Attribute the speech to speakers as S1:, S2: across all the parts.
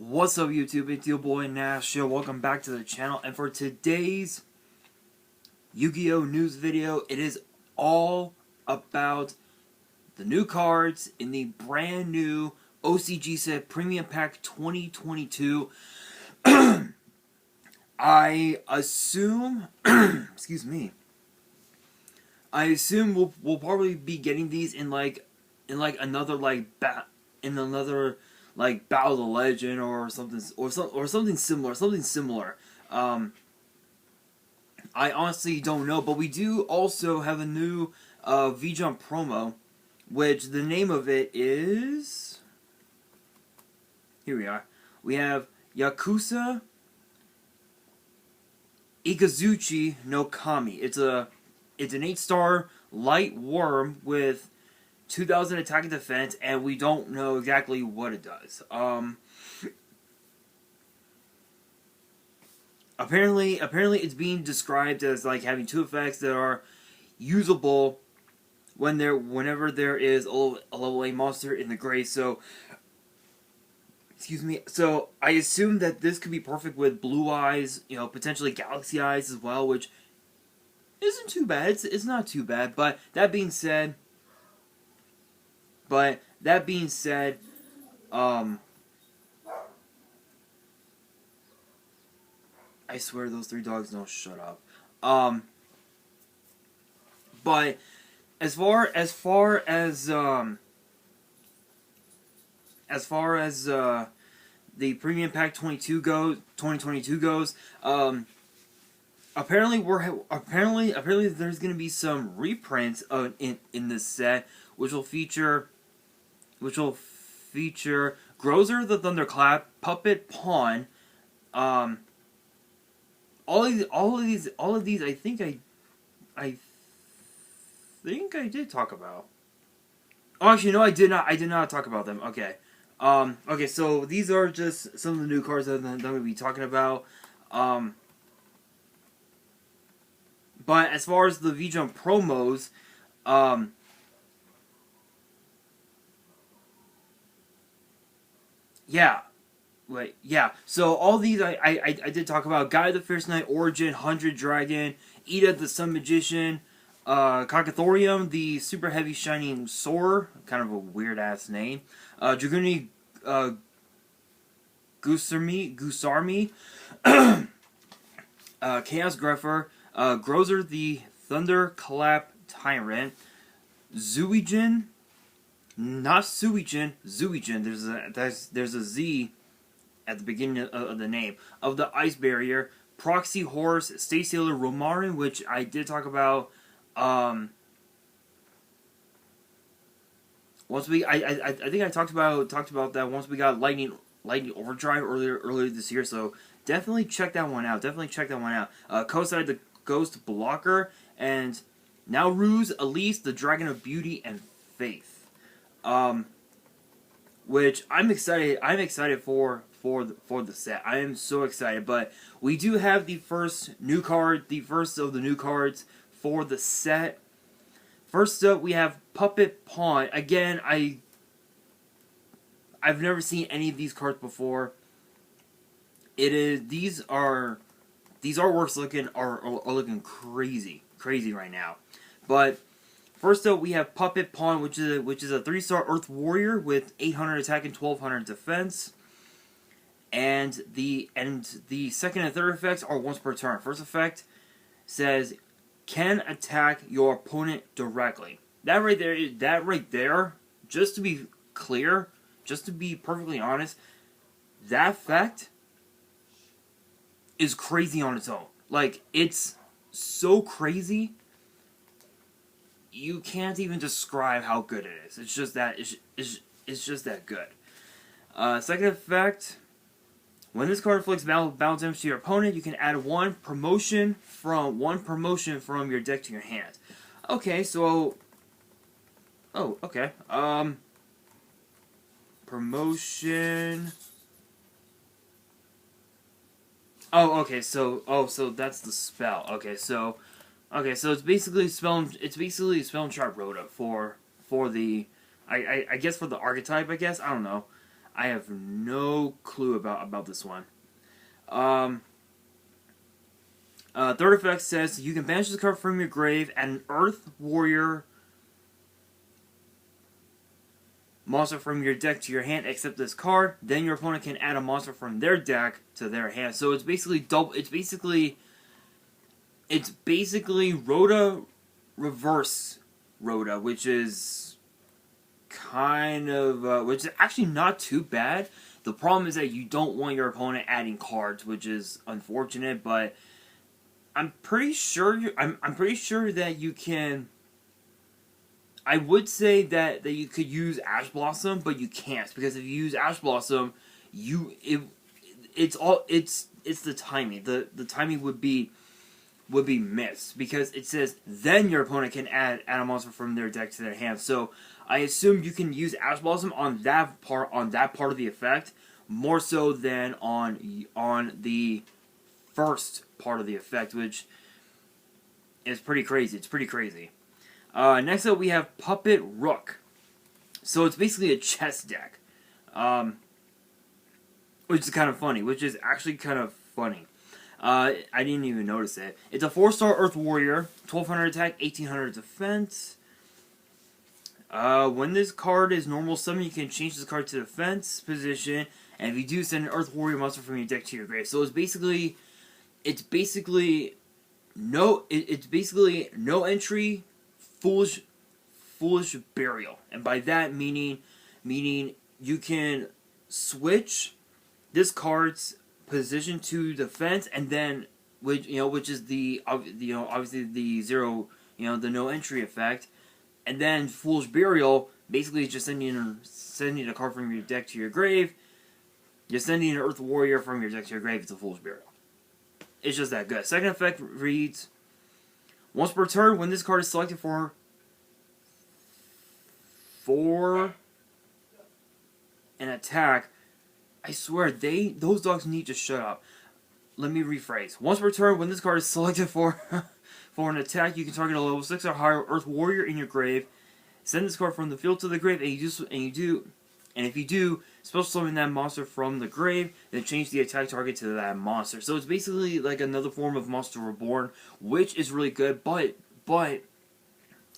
S1: What's up YouTube, it's your boy Nash here. Welcome back to the channel, and for today's Yu-Gi-Oh news video, it is all about the new cards in the brand new OCG set Premium Pack 2022. I assume, excuse me, I assume we'll probably be getting these in another Battle of the Legend or something similar. I honestly don't know, but we do also have a new V-Jump promo, which the name of it is, here we are. We have Yakuza Ikazuchi no Kami. It's an 8-star light worm with 2000 attack and defense, and we don't know exactly what it does. Apparently it's being described as like having two effects that are usable whenever there is a level 8 monster in the grave. So, excuse me. So I assume that this could be perfect with blue eyes, potentially galaxy eyes as well, which isn't too bad. It's not too bad. But that being said. I swear those three dogs don't shut up. But as far as the Premium Pack 2022 goes, apparently there's gonna be some reprints in this set, which will feature Grozer the Thunderclap, Puppet Pawn, all of these I think I did talk about. Oh, actually no, I did not talk about them. Okay. Okay, so these are just some of the new cards that I'm going to be talking about. But as far as the V-Jump promos, yeah. So all these I did talk about. Guy the Fierce Knight, Origin, 100 Dragon, Ida the Sun Magician, Cockethorium, the Super Heavy Shining Soarer, kind of a weird ass name, Draguni Gusarmi, Chaos Greffer, Grozer the Thunderclap Tyrant, Zuijin. Not Suijin, Zuijin. There's a Z at the beginning of the name of the Ice Barrier, Proxy Horse, Stay Sailor, Romarin, which I did talk about. I think I talked about that once we got Lightning Overdrive earlier this year. So definitely check that one out. Kosai the Ghost Blocker, and now Ruse, Elise, the Dragon of Beauty and Faith. Which I'm excited for the set. I am so excited. But we do have the first of the new cards for the set. First up, we have Puppet Pawn. Again, I've never seen any of these cards before. These artworks are looking crazy right now. But first up, we have Puppet Pawn, which is a 3-star Earth Warrior with 800 attack and 1200 defense. And the second and third effects are once per turn. First effect says can attack your opponent directly. That right there, just to be clear, just to be perfectly honest, that effect is crazy on its own. Like, it's so crazy. You can't even describe how good it is. It's just that good. Second effect: when this card inflicts battle damage to your opponent, you can add one promotion from your deck to your hand. Okay, so promotion. Oh, okay. So that's the spell. Okay, so it's basically spell and trap Rhoda for the I guess for the archetype. I don't know. I have no clue about this one. Third effect says you can banish this card from your grave and an Earth Warrior monster from your deck to your hand except this card. Then your opponent can add a monster from their deck to their hand. So it's basically double. It's basically Rhoda reverse Rhoda, which is which is actually not too bad. The problem is that you don't want your opponent adding cards, which is unfortunate. But I'm pretty sure I'm pretty sure that you can. I would say that you could use Ash Blossom, but you can't, because if you use Ash Blossom, it's the timing. The timing would be missed, because it says then your opponent can add a monster from their deck to their hand. So I assume you can use Ash Blossom on that part of the effect more so than on the first part of the effect, which is pretty crazy. It's pretty crazy. Next up, we have Puppet Rook. So it's basically a chess deck, which is kind of funny. Which is actually kind of funny. I didn't even notice it. It's a 4-star Earth Warrior, 1200 attack, 1800 defense. When this card is normal summon, you can change this card to defense position, and if you do, send an Earth Warrior monster from your deck to your grave. So it's basically no entry, foolish burial, and by that meaning you can switch this card's position to defense, and then which is the obviously the zero, the no entry effect, and then foolish burial basically is just sending a card from your deck to your grave. You're sending an Earth Warrior from your deck to your grave. It's a foolish burial. It's just that good. Second effect reads: once per turn, when this card is selected for an attack, I swear those dogs need to shut up. Let me rephrase. Once per turn, when this card is selected for an attack, you can target a level 6 or higher Earth Warrior in your grave. Send this card from the field to the grave, and if you do, special summon that monster from the grave, then change the attack target to that monster. So it's basically like another form of Monster Reborn, which is really good, but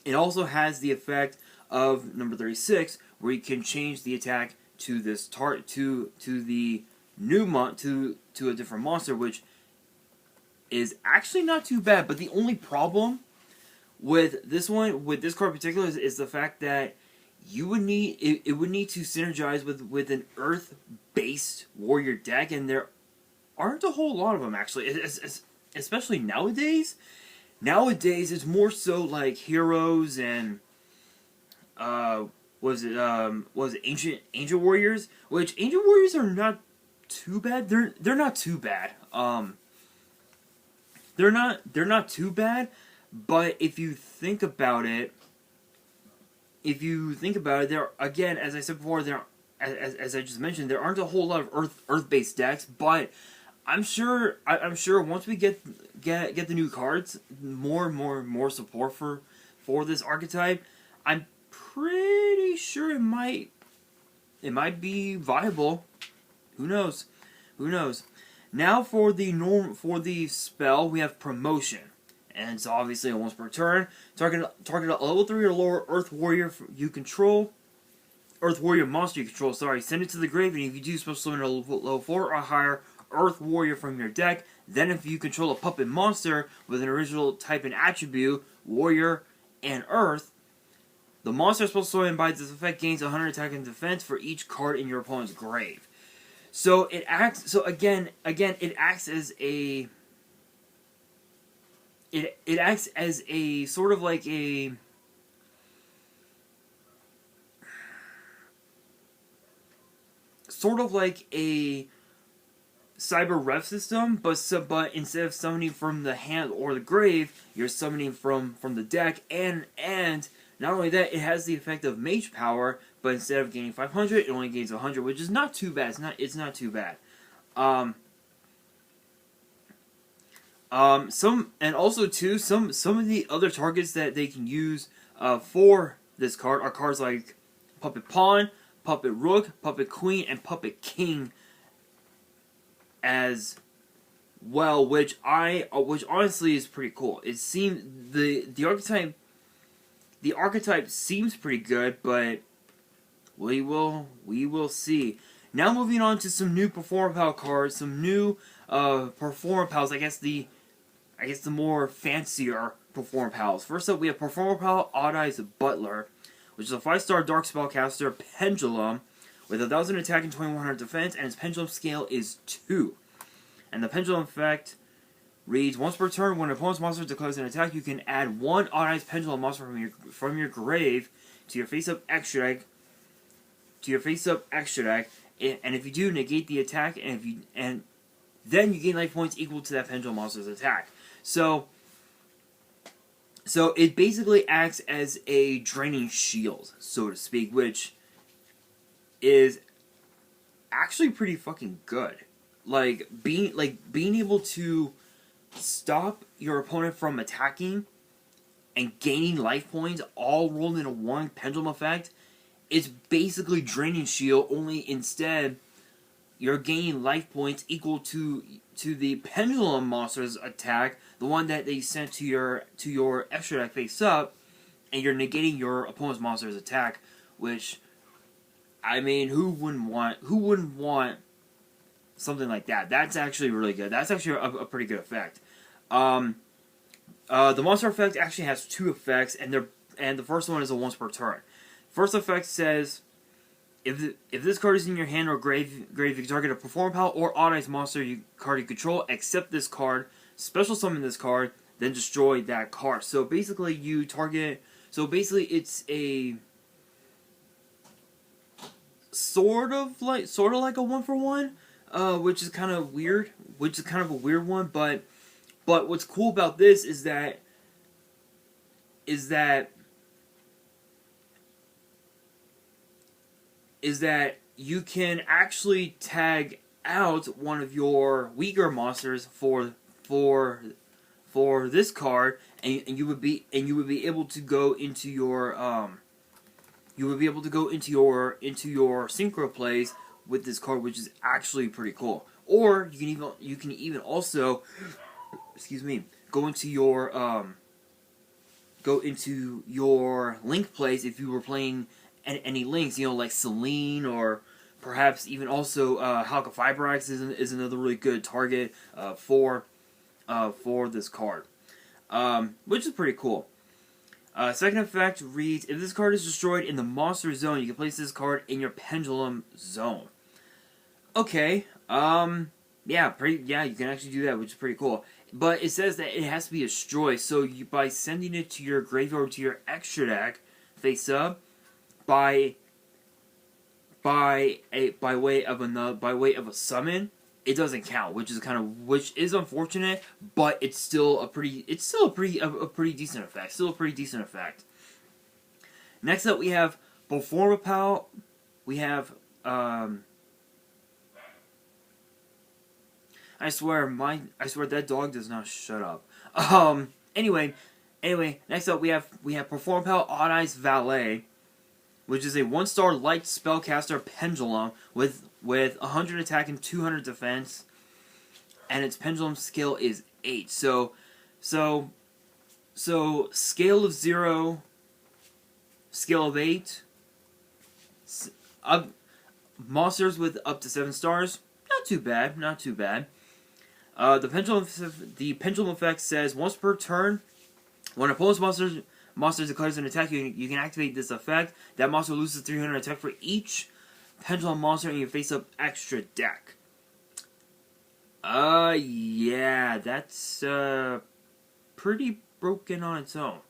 S1: it also has the effect of number 36, where you can change the attack to this to the new to a different monster, which is actually not too bad. But the only problem with this card in particular is the fact that it would need to synergize with an Earth-based warrior deck, and there aren't a whole lot of them actually, especially nowadays. Nowadays, it's more so like heroes and was it Angel Warriors? Which Angel Warriors are not too bad. They're not too bad. They're not too bad. But if you think about it, there again, as I said before, as I just mentioned, there aren't a whole lot of Earth-based decks. But I'm sure once we get the new cards, more support for this archetype, I'm pretty sure it might be viable. Who knows? Now for the spell, we have Promotion, and it's obviously a once per turn. Target a level 3 or lower Earth Warrior you control. Earth Warrior monster you control. Send it to the grave, and if you do, special summon a level 4 or higher Earth Warrior from your deck. Then, if you control a puppet monster with an original type and attribute, Warrior and Earth, the monster special summon by this effect gains 100 attack and defense for each card in your opponent's grave. So it acts. So again, it acts as a. It acts as a sort of like a. Sort of like a Cyber Rev system, but instead of summoning from the hand or the grave, you're summoning from the deck, and not only that, it has the effect of Mage Power, but instead of gaining 500, it only gains 100, which is not too bad. It's not too bad. Some of the other targets that they can use for this card are cards like Puppet Pawn, Puppet Rook, Puppet Queen, and Puppet King as well, which honestly is pretty cool. It seems the archetype seems pretty good, but we will see. Now moving on to some new Performapal cards, some new Performapals. I guess the more fancier Performapals. First up, we have Performapal Odd Eyes Butler, which is a 5-star Dark Spellcaster Pendulum with 1,000 attack and 2,100 defense, and its Pendulum scale is 2. And the Pendulum effect reads: once per turn, when an opponent's monster declares an attack, you can add 1 Odd Eyes Pendulum monster from your grave to your face-up extra deck. And if you do, negate the attack, and then you gain life points equal to that Pendulum monster's attack. So it basically acts as a draining shield, so to speak, which is actually pretty fucking good. Being able to stop your opponent from attacking and gaining life points all rolled into one Pendulum effect. It's basically draining shield, only instead you're gaining life points equal to the Pendulum monster's attack, the one that they sent to your extra deck face up, and you're negating your opponent's monster's attack. Which, I mean, who wouldn't want something like that? That's actually really good. That's actually a pretty good effect. The monster effect actually has 2 effects, and the first one is a once per turn. First effect says, if this card is in your hand or grave, you can target a Performapal or Odd Eyes monster card you control, except this card, special summon this card, then destroy that card. So basically, you target. So basically, it's a sort of like a 1-for-1, which is kind of weird. Which is kind of a weird one, but what's cool about this is that you can actually tag out one of your weaker monsters for this card, and you would be able to go into your into your synchro plays with this card, which is actually pretty cool. Or you can even also go into your link plays if you were playing any links, like Celine, or perhaps even also Halka Fibrax is another really good target for this card, which is pretty cool. Second effect reads: if this card is destroyed in the monster zone, you can place this card in your Pendulum zone. Okay, yeah, you can actually do that, which is pretty cool. But it says that it has to be destroyed, so by sending it to your graveyard, to your extra deck face up, by way of a summon, it doesn't count, which is unfortunate, but it's still a pretty decent effect. Still a pretty decent effect. Next up, we have Performapal. We have I swear that dog does not shut up. Anyway, next up we have Performapal Odd Eyes Valet, which is a 1-star light spellcaster Pendulum with 100 attack and 200 defense, and its Pendulum skill is 8. So scale of 0, scale of 8. Monsters with up to 7 stars, not too bad. The pendulum effect says once per turn, when an opponent's monster declares an attack, you can activate this effect. That monster loses 300 attack for each Pendulum monster in your face-up extra deck. Yeah, that's pretty broken on its own.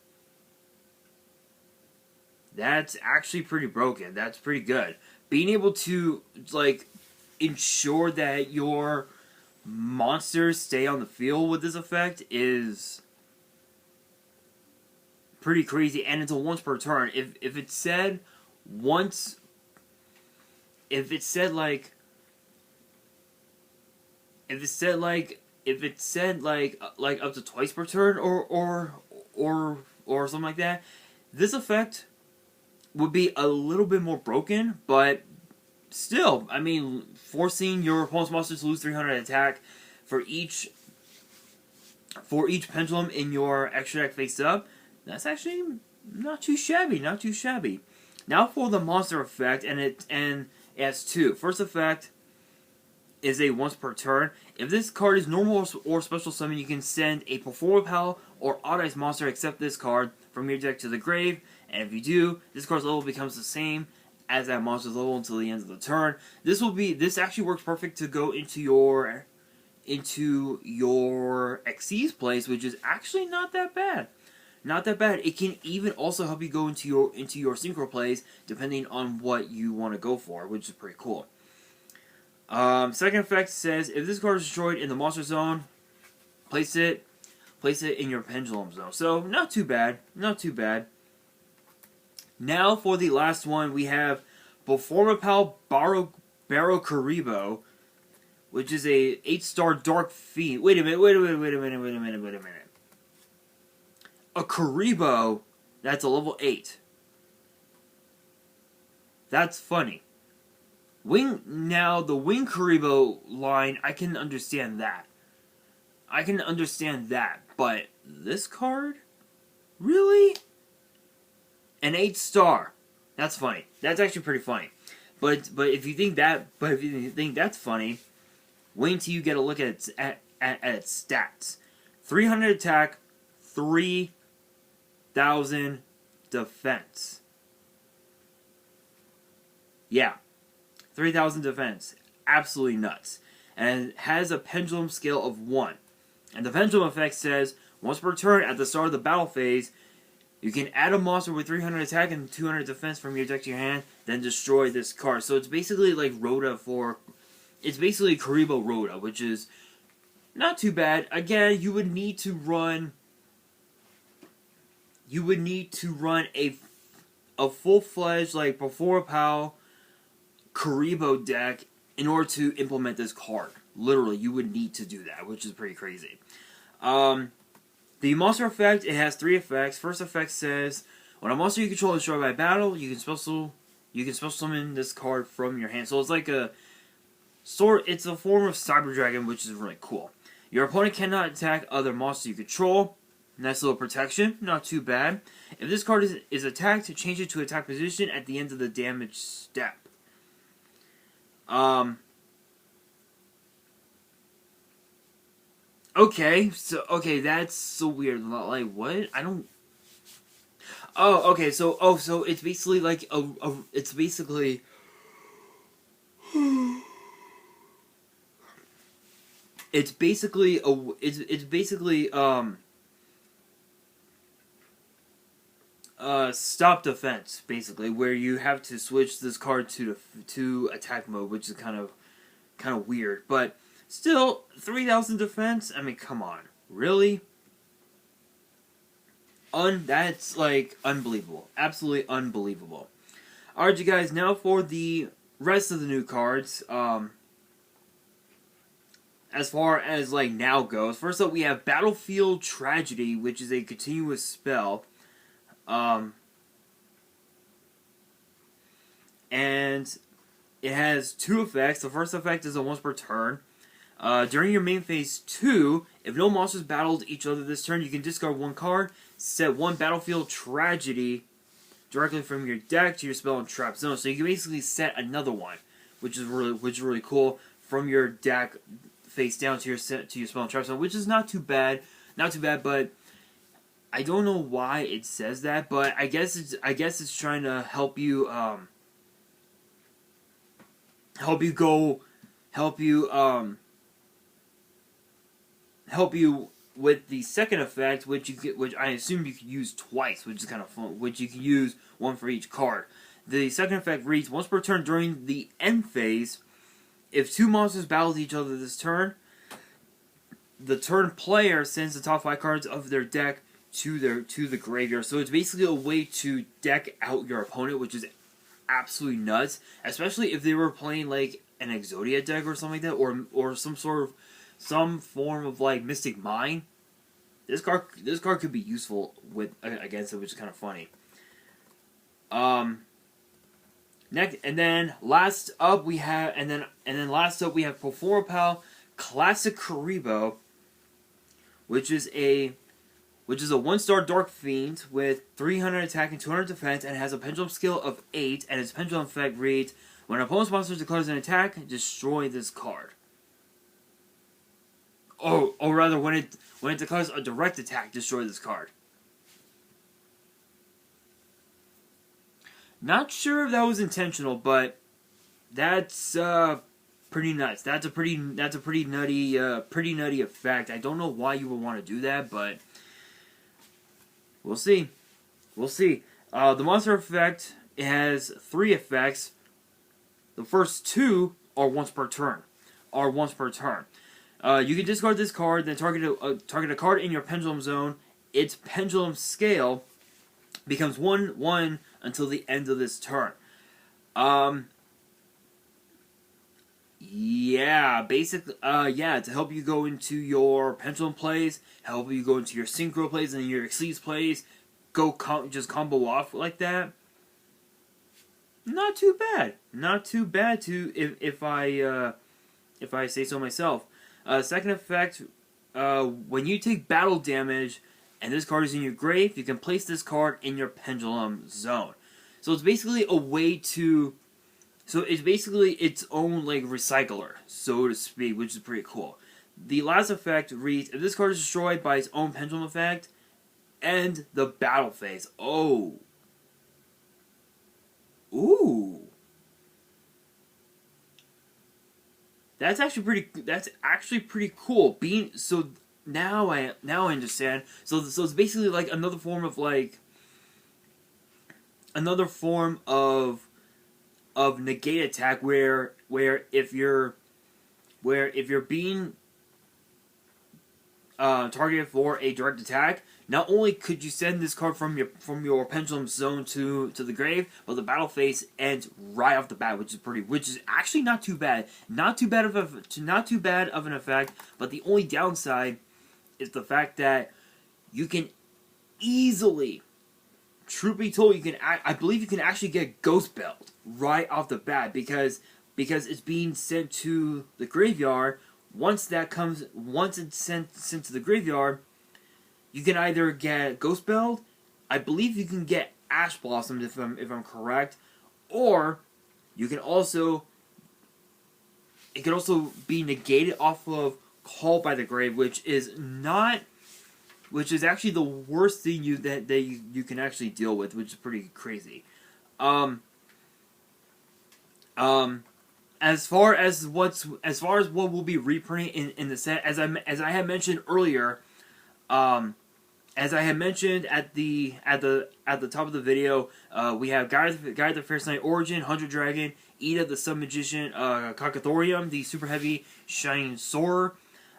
S1: That's actually pretty broken. That's pretty good. Being able to ensure that your monsters stay on the field with this effect is pretty crazy, and it's a once per turn. If it said once, if it said up to twice per turn or something like that, this effect would be a little bit more broken, but still, I mean, forcing your opponent's monsters to lose 300 attack for each pendulum in your extra deck face up, that's actually not too shabby, not too shabby. Now for the monster effect, and it has two. First effect is a once per turn. If this card is normal or special summon, you can send a Performapal or Odd Eyes monster except this card from your deck to the grave, and if you do, this card's level becomes the same as that monster's level until the end of the turn. This actually works perfect to go into your Xyz place, which is actually not that bad. Not that bad. It can even also help you go into your synchro plays, depending on what you want to go for, which is pretty cool. Second effect says, if this card is destroyed in the monster zone, place it in your pendulum zone. So, not too bad. Not too bad. Now, for the last one, we have Performapal Barokuribo, which is a 8-star Dark Fiend. Wait a minute. A Kuribo that's a level 8. That's funny. Now, the Wing Kuribo line, I can understand that. But this card? Really? An 8-star. That's funny. That's actually pretty funny. But if you think that's funny, wait until you get a look at its stats. 300 attack, 3,000 defense. Yeah. 3,000 defense. Absolutely nuts. And it has a pendulum scale of 1. And the pendulum effect says, once per turn at the start of the battle phase, you can add a monster with 300 attack and 200 defense from your deck to your hand, then destroy this card. So it's basically like Rhoda it's basically Kuribo Rhoda, which is not too bad. Again, you would need to run a full-fledged, like, Performapal Kuribo deck in order to implement this card. Literally, you would need to do that, which is pretty crazy. The monster effect, it has 3 effects. First effect says, when a monster you control is destroyed by battle, you can special summon this card from your hand. So it's like it's a form of Cyber Dragon, which is really cool. Your opponent cannot attack other monsters you control. Nice little protection, not too bad. If this card is attacked, change it to attack position at the end of the damage step. Okay, that's so weird. Like, what? I don't... Oh, okay, so it's basically like it's basically... stop defense, basically, where you have to switch this card to attack mode, which is kind of weird, but still 3,000 defense. I mean, come on, really? That's like unbelievable, absolutely unbelievable. All right, you guys. Now for the rest of the new cards. As far as like now goes, first up we have Battlefield Tragedy, which is a continuous spell. And it has 2 effects. The first effect is a once per turn. During your main phase 2, if no monsters battled each other this turn, you can discard 1 card, set 1 Battlefield Tragedy directly from your deck to your spell and trap zone. So you can basically set another one, which is really cool, from your deck face down to your spell and trap zone, which is not too bad, but I don't know why it says that, but I guess it's trying to help you help you with the second effect, which I assume you could use twice, which is kind of fun, which you can use 1 for each card. The second effect reads, once per turn during the end phase, if 2 monsters battle each other this turn, the turn player sends the top 5 cards of their deck to the graveyard. So it's basically a way to deck out your opponent, which is absolutely nuts, especially if they were playing like an Exodia deck or something like that, or some form of like Mystic Mine. This card could be useful against it, which is kind of funny. Next, and then last up we have Performapal Classic Karibo, which is a 1-star Dark Fiend with 300 attack and 200 defense, and has a pendulum skill of 8, and its pendulum effect reads: when an opponent's monster declares an attack, destroy this card. Or rather, when it declares a direct attack, destroy this card. Not sure if that was intentional, but that's pretty nuts. That's a pretty nutty effect. I don't know why you would want to do that, but we'll see. We'll see. The monster effect, it has 3 effects. The first 2 are once per turn. You can discard this card, then target a card in your pendulum zone. Its pendulum scale becomes 1/1 until the end of this turn. Yeah, basically, to help you go into your pendulum plays, help you go into your synchro plays and your exceeds plays, just combo off like that. Not too bad. Not too bad if I say so myself. Second effect, when you take battle damage and this card is in your grave, you can place this card in your pendulum zone. So it's basically a way to... So it's basically its own, like, recycler, so to speak, which is pretty cool. The last effect reads: if this card is destroyed by its own pendulum effect, end the battle phase. Oh. Ooh. That's actually pretty cool. Now I understand. So it's basically like another form of negate attack where if you're being targeted for a direct attack, not only could you send this card from your pendulum zone to the grave, but the battle phase ends right off the bat, which is actually not too bad. Not too bad of an effect, but the only downside is the fact that you can easily, truth be told, I believe you can actually get Ghost Belt right off the bat because it's being sent to the graveyard. Once it's sent to the graveyard, you can either get Ghost Belt, I believe you can get Ash Blossom if I'm correct, or you can also be negated off of Call by the Grave, which is actually the worst thing you can actually deal with, which is pretty crazy. As far as what will be reprinting in the set, as I had mentioned earlier, as I had mentioned at the top of the video, we have Guide of the Fierce Knight Origin, 100 Dragon, Ida the Sun Magician, Kakathorium, the Super Heavy Shining Soarer,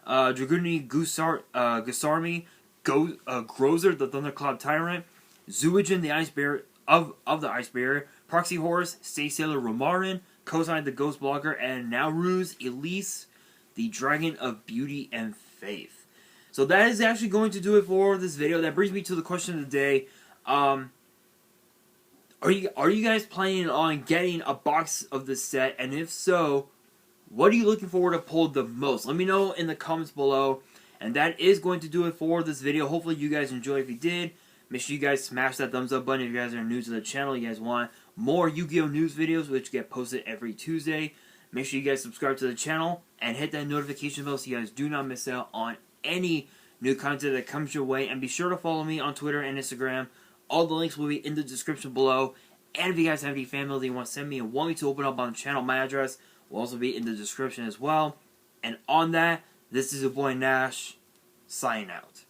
S1: Draguni Gusarmi, Grozer the Thundercloud Tyrant, Zuijin the Ice Bear of the Ice Bear, Proxy Horse, Stay Sailor Romarin, Kozai the Ghost Blocker, and Nowruz Elise, the Dragon of Beauty and Faith. So that is actually going to do it for this video. That brings me to the question of the day. Are you guys planning on getting a box of this set? And if so, what are you looking forward to pull the most? Let me know in the comments below. And that is going to do it for this video. Hopefully you guys enjoyed. If you did, make sure you guys smash that thumbs up button. If you guys are new to the channel, you guys want more Yu-Gi-Oh news videos, which get posted every Tuesday, make sure you guys subscribe to the channel and hit that notification bell so you guys do not miss out on any new content that comes your way. And be sure to follow me on Twitter and Instagram. All the links will be in the description below. And if you guys have any fan mail that you want to send me and want me to open up on the channel, my address will also be in the description as well. And on that, this is your boy Nash, signing out.